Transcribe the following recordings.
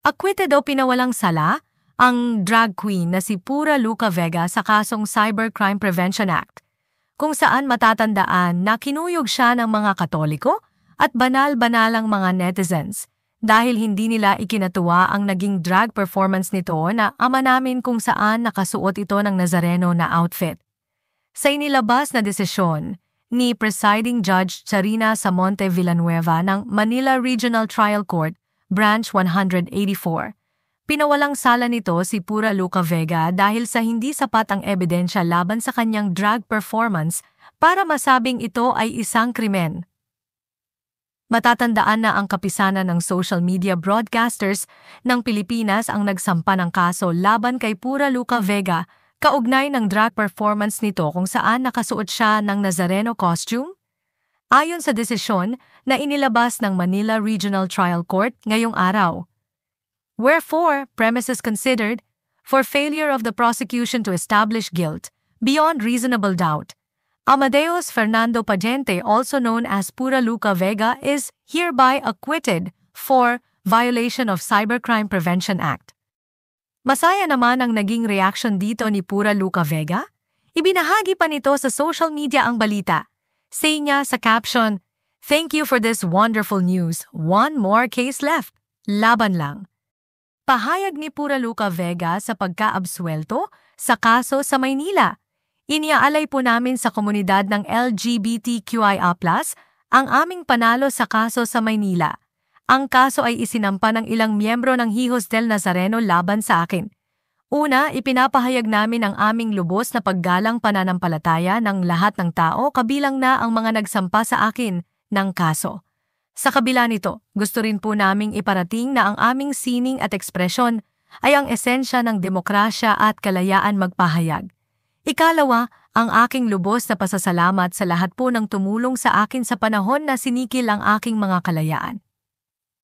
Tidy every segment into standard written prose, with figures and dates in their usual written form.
Acquitted o pinawalang sala ang drag queen na si Pura Luca Vega sa kasong Cybercrime Prevention Act, kung saan matatandaan na kinuyog siya ng mga Katoliko at banal-banalang mga netizens dahil hindi nila ikinatuwa ang naging drag performance nito na ama namin kung saan nakasuot ito ng Nazareno na outfit. Sa inilabas na desisyon ni Presiding Judge Charina Samonte Villanueva ng Manila Regional Trial Court, Branch 184, pinawalang sala nito si Pura Luca Vega dahil sa hindi sapat ang ebidensya laban sa kanyang drag performance para masabing ito ay isang krimen. Matatandaan na ang kapisanan ng social media broadcasters ng Pilipinas ang nagsampa ng kaso laban kay Pura Luca Vega kaugnay ng drag performance nito kung saan nakasuot siya ng Nazareno costume. Ayon sa desisyon na inilabas ng Manila Regional Trial Court ngayong araw. Wherefore, premises considered, for failure of the prosecution to establish guilt, beyond reasonable doubt, Amadeus Fernando Pagente, also known as Pura Luca Vega, is hereby acquitted for violation of Cybercrime Prevention Act. Masaya naman ang naging reaction dito ni Pura Luca Vega. Ibinahagi pa nito sa social media ang balita. Say niya sa caption, "Thank you for this wonderful news. One more case left. Laban lang." Pahayag ni Pura Luca Vega sa pagkaabsuelto sa kaso sa Maynila. Iniaalay po namin sa komunidad ng LGBTQIA+, ang aming panalo sa kaso sa Maynila. Ang kaso ay isinampa ng ilang miyembro ng Hijos del Nazareno laban sa akin. Una, ipinapahayag namin ang aming lubos na paggalang pananampalataya ng lahat ng tao kabilang na ang mga nagsampa sa akin ng kaso. Sa kabila nito, gusto rin po naming iparating na ang aming sining at ekspresyon ay ang esensya ng demokrasya at kalayaan magpahayag. Ikalawa, ang aking lubos na pasasalamat sa lahat po ng tumulong sa akin sa panahon na sinikil ang aking mga kalayaan.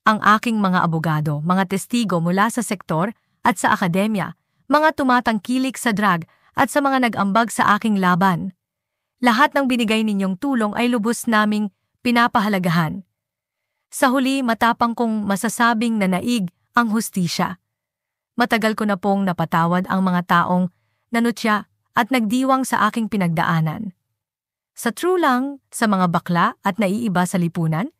Ang aking mga abogado, mga testigo mula sa sektor at sa akademya, mga tumatangkilik sa drag at sa mga nag-ambag sa aking laban. Lahat ng binigay ninyong tulong ay lubos naming pinapahalagahan. Sa huli, matapang kong masasabing na naig ang hustisya. Matagal ko na pong napatawad ang mga taong nanutya at nagdiwang sa aking pinagdaanan. Sa true lang, sa mga bakla at naiiba sa lipunan,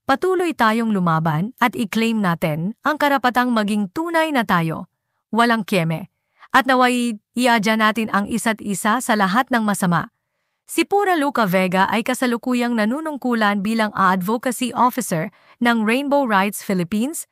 patuloy tayong lumaban at i-claim natin ang karapatang maging tunay na tayo, walang keme, at naway iadya natin ang isa't isa sa lahat ng masama. Si Pura Luca Vega ay kasalukuyang nanunungkulan bilang advocacy officer ng Rainbow Rights Philippines